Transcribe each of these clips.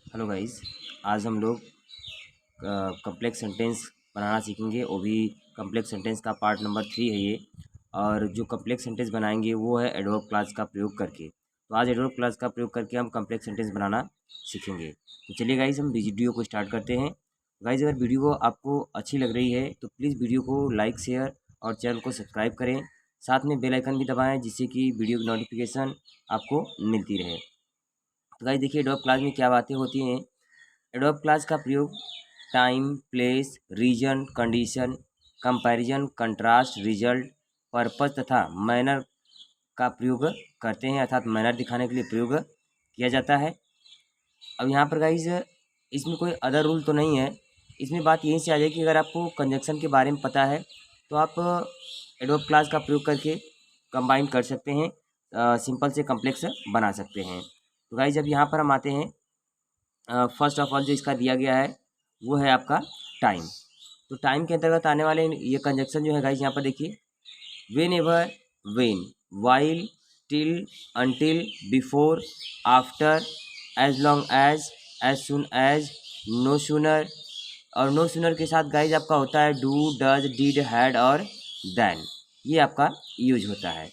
Hello guys. आज हम लोग कम्प्लेक्स सेंटेंस बनाना सीखेंगे। वो भी कम्प्लेक्स सेंटेंस का पार्ट नंबर 3 है ये। और जो कम्प्लेक्स सेंटेंस बनाएंगे वो है एडवर्ब क्लास का प्रयोग करके। तो आज एडवर्ब क्लास का प्रयोग करके हम कम्प्लेक्स सेंटेंस बनाना सीखेंगे। तो चलिए गाइस, हम वीडियो को स्टार्ट करते हैं। गाइस, अगर वीडियो आपको अच्छी लग रही है तो प्लीज़ वीडियो को लाइक, शेयर और चैनल को सब्सक्राइब करें। साथ में बेल आइकन भी दबाएँ जिससे कि वीडियो की नोटिफिकेशन आपको मिलती रहे। तो गाइस देखिए, एडवर्ब क्लास में क्या बातें होती हैं। एडवर्ब क्लास का प्रयोग time, place, reason, condition, comparison, contrast, result, purpose तथा मैनर का प्रयोग करते हैं, अर्थात मैनर दिखाने के लिए प्रयोग किया जाता है। अब यहाँ पर गाइज इसमें कोई अदर रूल तो नहीं है। इसमें बात यहीं से आ जाएगी कि अगर आपको कंजक्शन के बारे में पता है तो आप एडवर्ब क्लास का प्रयोग करके कंबाइन कर सकते हैं, सिंपल से कम्प्लेक्स बना सकते हैं। तो गाइज अब यहाँ पर हम आते हैं। फर्स्ट ऑफ ऑल जो इसका दिया गया है वो है आपका टाइम। तो टाइम के अंतर्गत आने वाले ये कंजक्शन जो है गाइज, यहाँ पर देखिए, whenever, when, while, till, until, before, after, as long as soon as, no sooner. और नो सूनर के साथ गाइज आपका होता है डू, डज, डिड, हैड और देन। ये आपका यूज होता है।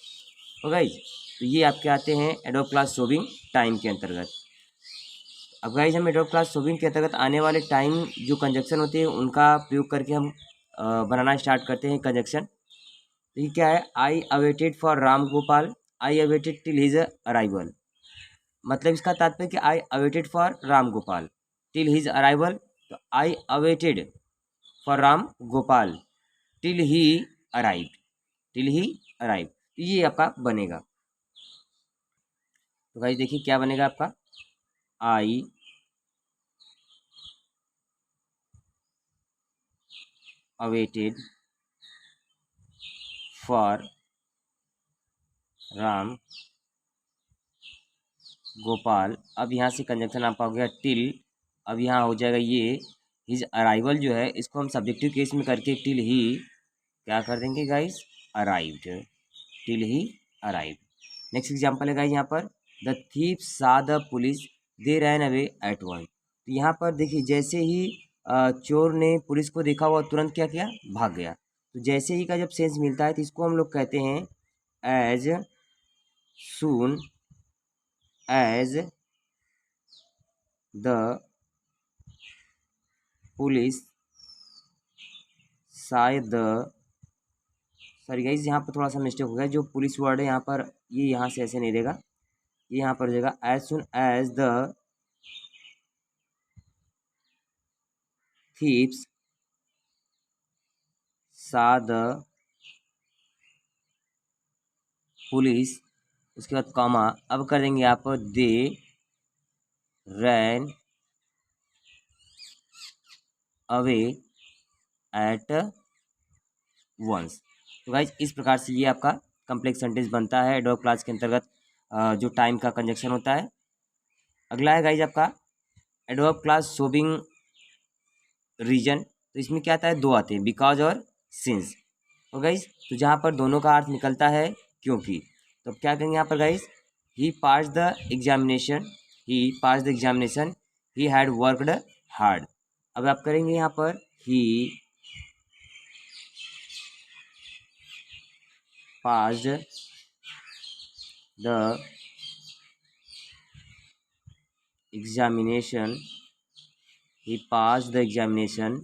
तो गाइज तो ये आपके आते हैं एडवर्ब क्लास शोविंग टाइम के अंतर्गत। अब गाइज हम एडवर्ब क्लास शोविंग के अंतर्गत आने वाले टाइम जो कंजक्शन होते हैं उनका प्रयोग करके हम बनाना स्टार्ट करते हैं कंजक्शन। तो ये क्या है, I awaited for Ram Gopal, I awaited till his arrival. मतलब इसका तात्पर्य कि I awaited for Ram Gopal till his arrival. तो I awaited for Ram Gopal till he arrive, till he arrive. तो ये आपका बनेगा। तो गाइज देखिए क्या बनेगा आपका, आई अवेटेड फॉर राम गोपाल। अब यहाँ से कंजक्शन आपका हो गया टिल। अब यहाँ हो जाएगा ये हिज अराइवल जो है, इसको हम सब्जेक्टिव केस में करके टिल ही क्या कर देंगे गाइस, अराइव्ड, टिल ही अराइव्ड। नेक्स्ट एग्जांपल है गाइस यहाँ पर, द थीप सा the police, they ran away eight one. तो यहाँ पर देखिए, जैसे ही चोर ने पुलिस को देखा वो तुरंत क्या किया, भाग गया। तो जैसे ही का जब सेंस मिलता है तो इसको हम लोग कहते हैं as soon as the police शायद, सॉरी गाइज यहाँ पर थोड़ा सा मिस्टेक हो गया। जो पुलिस वर्ड है यहाँ पर, ये यहाँ से ऐसे नहीं रहेगा, ये यहाँ पर हो जाएगा as soon as the thieves saw the police, उसके बाद कॉमा, अब कर देंगे आप they ran away at once. तो गाइज इस प्रकार से ये आपका कम्प्लेक्स सेंटेंस बनता है एडवर्ब क्लास के अंतर्गत, जो टाइम का कंजक्शन होता है। अगला है गाइज आपका एडवर्ब क्लास शोविंग रीजन। तो इसमें क्या आता है, दो आते हैं, बिकॉज और सिंस। तो गाइज तो जहाँ पर दोनों का अर्थ निकलता है क्योंकि, तो अब क्या करेंगे यहाँ पर guys, he pass the examination, he pass the examination, he had worked hard. अब आप करेंगे यहाँ पर he passed the examination, he passed the examination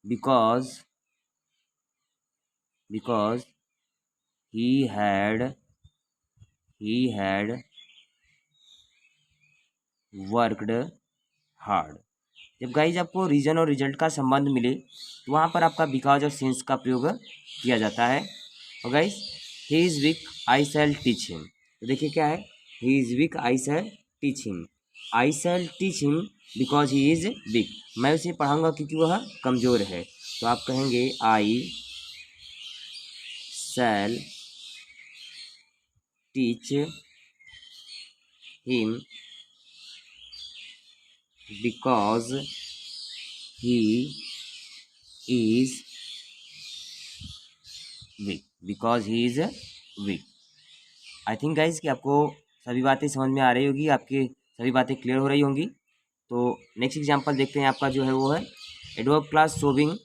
because he had worked hard। जब गाइज आपको रीजन और रिजल्ट का संबंध मिले तो वहाँ पर आपका बिकॉज और सिंस का प्रयोग किया जाता है। और guys he is weak I shall teach him. तो देखिए क्या है, he is weak I shall teach him, I shall teach him because he is weak. मैं उसे पढ़ाऊँगा क्योंकि वह कमज़ोर है। तो आप कहेंगे I shall teach him because he is weak, because he is weak। I think guys कि आपको सभी बातें समझ में आ रही होगी, आपके सभी बातें क्लियर हो रही होंगी। तो नेक्स्ट एग्जांपल देखते हैं, आपका जो है वो है adverb class showing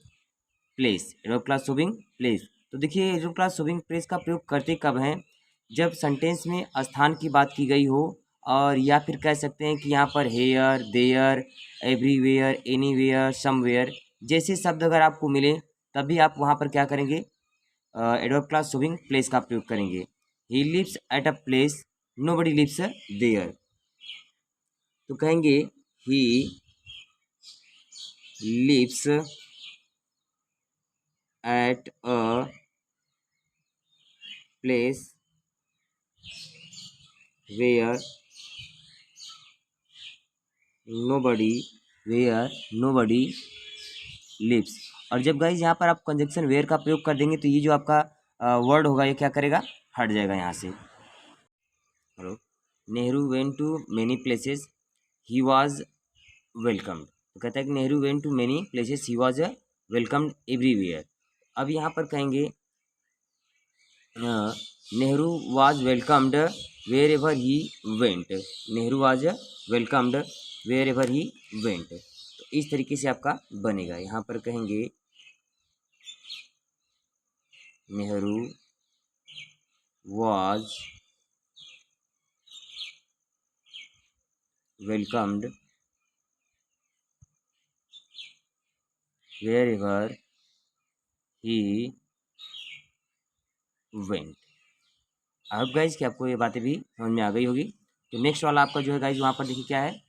place. Adverb class showing place, तो देखिए एडवर्ब क्लास शोविंग प्लेस का प्रयोग करते कब हैं, जब सेंटेंस में स्थान की बात की गई हो, और या फिर कह सकते हैं कि यहाँ पर here, there, everywhere, anywhere, somewhere जैसे शब्द अगर आपको मिले तभी आप वहाँ पर क्या करेंगे, एडवर्ब क्लास शोविंग प्लेस का प्रयोग करेंगे। He lives at a place nobody lives there, तो कहेंगे he lives at a place where nobody lives. और जब गाइज यहाँ पर आप कंजक्शन वेयर का प्रयोग कर देंगे तो ये जो आपका वर्ड होगा ये क्या करेगा, हट जाएगा यहाँ से। Hello, Nehru went to many places he was welcomed, तो कहता है कि Nehru went to many places he was welcomed everywhere. अब यहाँ पर कहेंगे Nehru was welcomed wherever he went, Nehru was welcomed wherever he went, तो इस तरीके से आपका बनेगा। यहाँ पर कहेंगे Nehru was welcomed wherever he went. अब गाइज कि आपको ये बातें भी समझ में आ गई होगी। तो नेक्स्ट वाला आपका जो है गाइज वहाँ पर देखिए क्या है,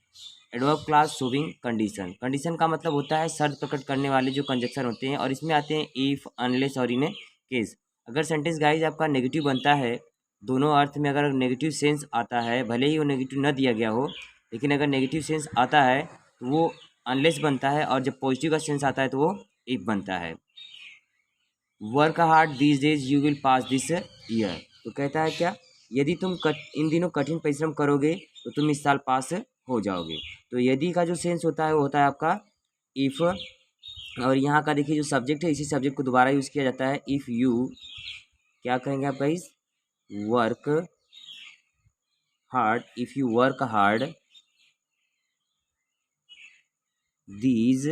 adverb class showing condition. Condition का मतलब होता है शर्त प्रकट करने वाले जो कंजक्शन होते हैं, और इसमें आते हैं इफ, अनलेस और इन ए केस। अगर सेंटेंस गाइज आपका नेगेटिव बनता है, दोनों अर्थ में अगर नेगेटिव सेंस आता है, भले ही वो नेगेटिव न दिया गया हो, लेकिन अगर नेगेटिव सेंस आता है तो वो अनलेस बनता है, और जब पॉजिटिव का सेंस आता है तो वो इफ बनता है। Work hard these days you will pass this year, तो कहता है क्या, यदि तुम इन दिनों कठिन परिश्रम करोगे तो तुम इस साल पास हो जाओगे। तो यदि का जो सेंस होता है वो होता है आपका इफ़, और यहाँ का देखिए जो सब्जेक्ट है, इसी सब्जेक्ट को दोबारा यूज़ किया जाता है। इफ़ यू क्या कहेंगे आप guys, work hard, if you work hard these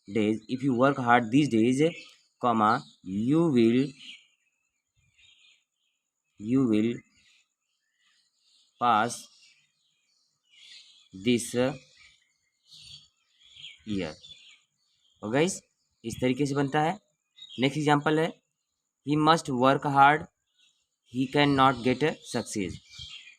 days, if you work hard these days comma you will pass this year. और गाइस इस तरीके से बनता है। नेक्स्ट एग्जांपल है he must work hard he can not get success.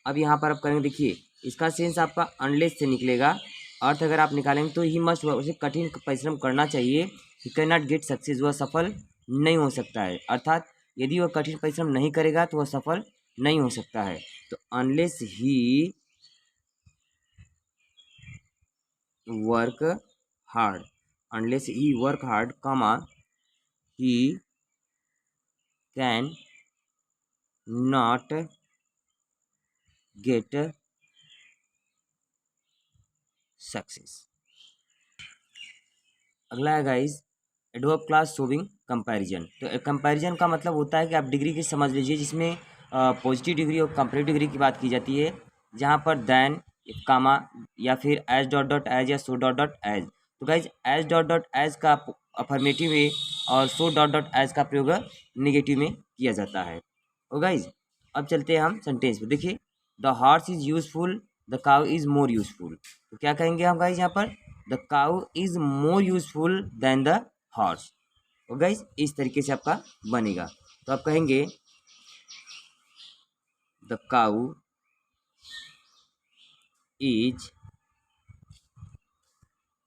अब यहाँ पर आप करेंगे, देखिए इसका सेंस आपका अनलेस से निकलेगा, अर्थ अगर आप निकालेंगे तो ही मस्ट, उसे कठिन परिश्रम करना चाहिए, he can not get success, वह सफल नहीं हो सकता है, अर्थात यदि वह कठिन परिश्रम नहीं करेगा तो वह सफल नहीं हो सकता है। तो unless he work hard, unless he work hard comma he can not get success. अगला है guys adverb class showing comparison. तो कंपैरिजन का मतलब होता है कि आप डिग्री की समझ लीजिए, जिसमें पॉजिटिव डिग्री और कंपेरेटिव डिग्री की बात की जाती है, जहाँ पर दैन, कामा, या फिर एज डॉट डॉट एज या सो डॉट डॉट एज। तो guys as dot dot as का अफर्मेटिव में और सो डॉट डॉट एज का प्रयोग निगेटिव में किया जाता है। और गाइज अब चलते हैं हम सेंटेंस पे। देखिए the horse is useful, the cow is more useful, तो क्या कहेंगे हम गाइज यहाँ पर, the cow is more useful than the horse. और गाइज इस तरीके से आपका बनेगा। तो आप कहेंगे the cow is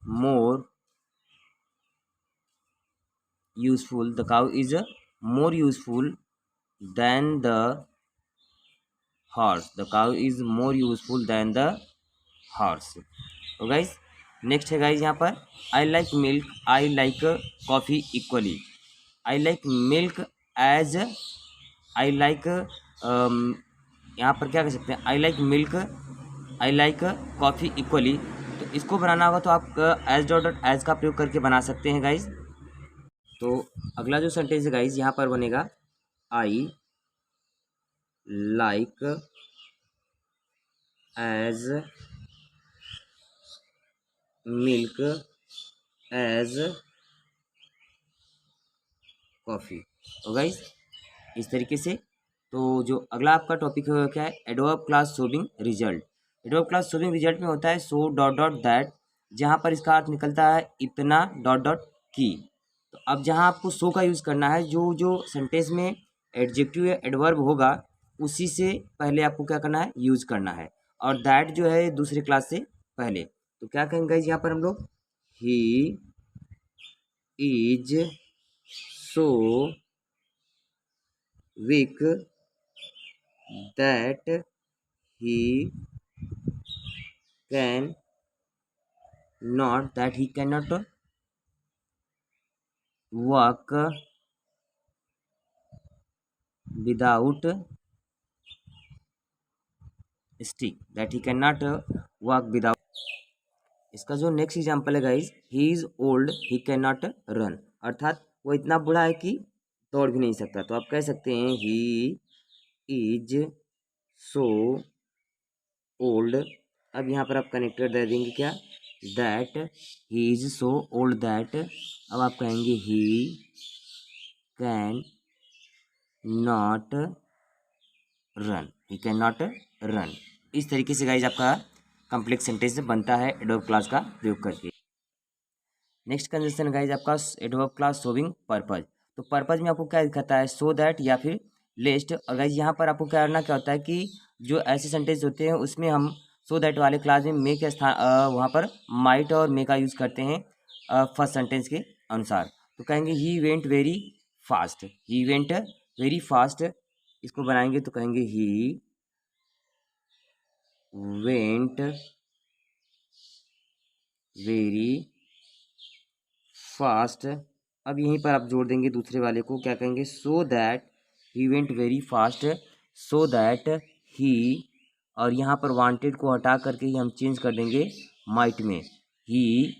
more useful, the cow is more useful than the horse, the cow is more useful than the horse. तो गाइज नेक्स्ट है गाइज यहाँ पर I like milk, I like coffee equally, I like milk as, I like, यहाँ पर क्या कह सकते हैं, I like milk, I like coffee equally. तो इसको बनाना होगा तो आप एज डॉट डॉट एज का प्रयोग करके बना सकते हैं गाइज। तो अगला जो सेंटेंस है गाइज यहाँ पर बनेगा I like as milk as coffee. तो गाइस इस तरीके से, तो जो अगला आपका टॉपिक क्या है, adverb class showing result. Adverb class showing result में होता है सो डॉट डॉट दैट, जहाँ पर इसका अर्थ निकलता है इतना डॉट डॉट की। तो अब जहाँ आपको सो का यूज़ करना है, जो जो सेंटेंस में एडजेक्टिव या एडवर्ब होगा उसी से पहले आपको क्या करना है, यूज़ करना है। और दैट जो है दूसरे क्लास से पहले। तो क्या कहेंगे यहाँ पर हम लोग, he is so weak that he can he cannot walk without stick, that he cannot walk without। इसका जो नेक्स्ट एग्जांपल है guys, he is old he can not run, अर्थात वो इतना बूढ़ा है कि दौड़ भी नहीं सकता। तो आप कह सकते हैं ही इज सो ओल्ड। अब यहाँ पर आप कनेक्टर दे देंगे क्या, that he is so old that. अब आप कहेंगे he can not run, he can not run. इस तरीके से गाइज आपका कम्प्लेक्स सेंटेंस बनता है एडवर्ब क्लास का प्रयोग करके। नेक्स्ट कंजंक्शन गाइज आपका एडवर्ब क्लास शोविंग पर्पज। तो पर्पज में आपको क्या दिखाता है, सो दैट या फिर लेस्ट। और गाइज यहाँ पर आपको क्या करना क्या होता है कि जो ऐसे सेंटेंस होते हैं उसमें हम सो दैट वाले क्लास में मे के स्थान वहाँ पर माइट और मे का यूज़ करते हैं फर्स्ट सेंटेंस के अनुसार। तो कहेंगे he went very fast, he went very fast. इसको बनाएंगे तो कहेंगे ही वेंट वेरी फास्ट। अब यहीं पर आप जोड़ देंगे दूसरे वाले को, क्या कहेंगे, so that he went very fast, so that he, और यहाँ पर वांटेड को हटा करके ही हम चेंज कर देंगे माइट में, he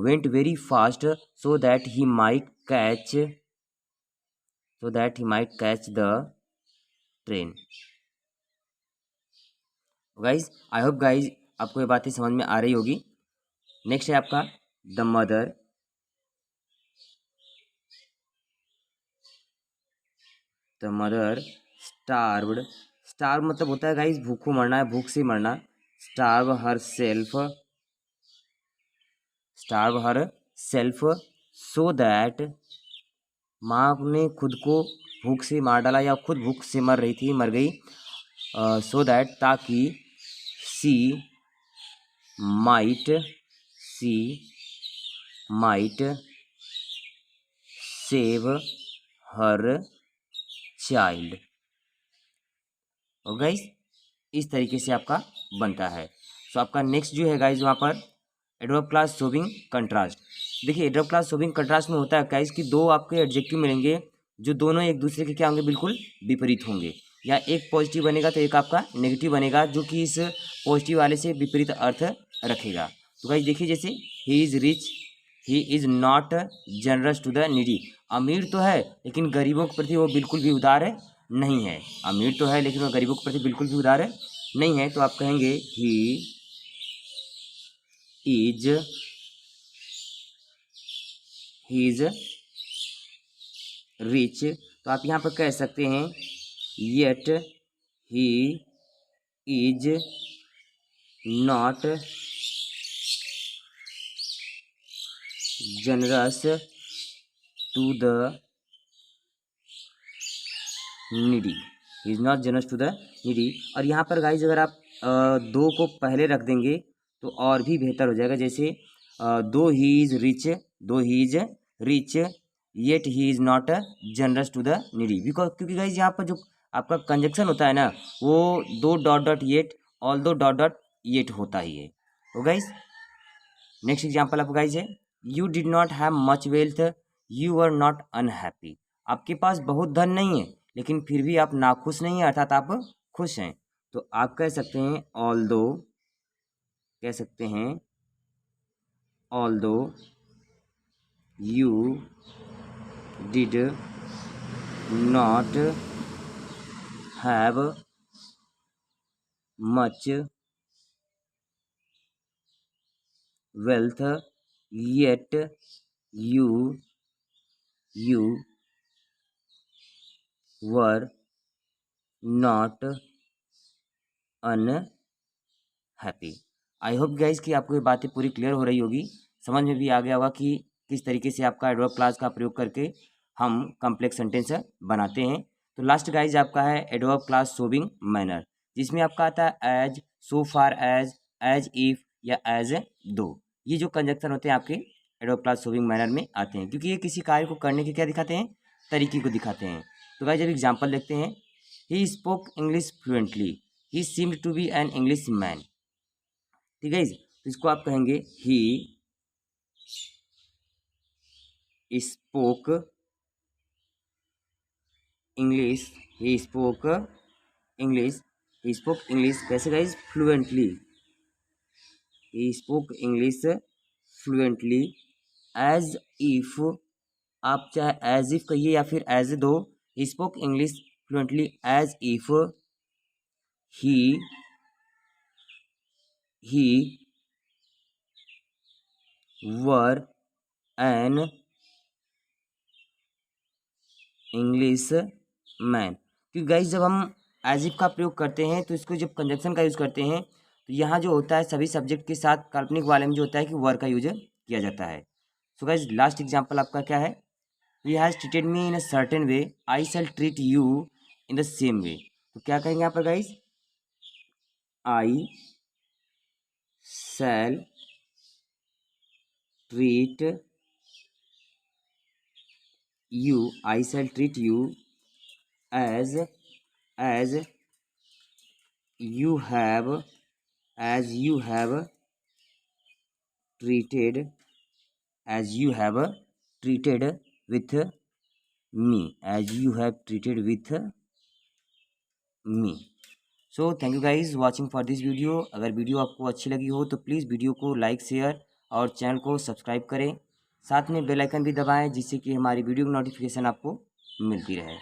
went very fast so that he might catch, the train. Guys I hope guys आपको ये बातें समझ में आ रही होगी। नेक्स्ट है आपका the mother. The mother starved, starve मतलब होता है गाइस भूखों मरना है, भूख से मरना। Starve her self, so that, माँ ने खुद को भूख से मार डाला या खुद भूख से मर रही थी, मर गई। सो दैट ताकि सी माइट सेव हर चाइल्ड। और गाइस इस तरीके से आपका बनता है। तो आपका नेक्स्ट जो है गाइस वहाँ पर एडवर्ब क्लास शोविंग कंट्रास्ट। देखिए एडवर्ब क्लास शोविंग कंट्रास्ट में होता है गाइस कि दो आपके एडजेक्टिव मिलेंगे जो दोनों एक दूसरे के क्या होंगे, बिल्कुल विपरीत होंगे। या एक पॉजिटिव बनेगा तो एक आपका नेगेटिव बनेगा जो कि इस पॉजिटिव वाले से विपरीत अर्थ रखेगा। तो गाइस देखिए जैसे he is rich, he is not generous to the needy. अमीर तो है लेकिन गरीबों के प्रति वो बिल्कुल भी उदार नहीं है। अमीर तो है लेकिन वो गरीबों के प्रति बिल्कुल भी उदार नहीं है। तो आप कहेंगे ही इज रिच। तो आप यहाँ पर कह सकते हैं yet he is not generous to the needy, he is not generous to the needy. और यहाँ पर गाइज अगर आप दो को पहले रख देंगे तो और भी बेहतर हो जाएगा। जैसे though he is rich yet he is not generous to the needy, because क्योंकि गाइज यहाँ पर जो आपका कंजक्शन होता है ना वो though dot dot yet, although dot dot yet होता ही है। तो गाइज नेक्स्ट एग्जाम्पल आपका गाइज है you did not have much wealth you are not unhappy. आपके पास बहुत धन नहीं है लेकिन फिर भी आप नाखुश नहीं हैं, अर्थात आप खुश हैं। तो आप कह सकते हैं ऑल्दो, कह सकते हैं although you did not have much wealth, yet you were not unhappy। I hope guys कि आपको ये बातें पूरी क्लियर हो रही होगी, समझ में भी आ गया होगा कि किस तरीके से आपका एडवर्ब क्लास का प्रयोग करके हम कम्प्लेक्स सेंटेंस बनाते हैं। तो लास्ट गाइज आपका है एडवर्ब क्लास शोविंग मैनर, जिसमें आपका आता है as, so far as if या एज दो। ये जो कंजक्शन होते हैं आपके एडवर्ब क्लास शोविंग मैनर में आते हैं, क्योंकि ये किसी कार्य को करने के क्या दिखाते हैं, तरीके को दिखाते हैं। तो गाइज अब एग्जाम्पल देखते हैं। He spoke English fluently, he seemed to be an English man. ठीक है, तो इसको आप कहेंगे he spoke English, he spoke English, he spoke English कैसे guys, fluently, he spoke English fluently as if, आप चाहे एज इफ कहिए या फिर as though, he spoke English fluently as if he were an English man. क्योंकि guys जब हम as if का प्रयोग करते हैं तो इसको जब कंजक्शन का यूज़ करते हैं तो यहाँ जो होता है सभी सब्जेक्ट के साथ काल्पनिक वाले में जो होता है कि वर का यूज किया जाता है। सो गाइज लास्ट एग्जाम्पल आपका क्या है, he has treated me in a certain way, I shall treat you in the same way. तो क्या कहेंगे यहाँ पर guys, I shall treat you, I shall treat you as you have treated with me, as you have treated with me। So thank you guys watching for this video. अगर video आपको अच्छी लगी हो तो प्लीज़ वीडियो को like, share और channel को subscribe करें। साथ में बेल आइकन भी दबाएं जिससे कि हमारी वीडियो की नोटिफिकेशन आपको मिलती रहे।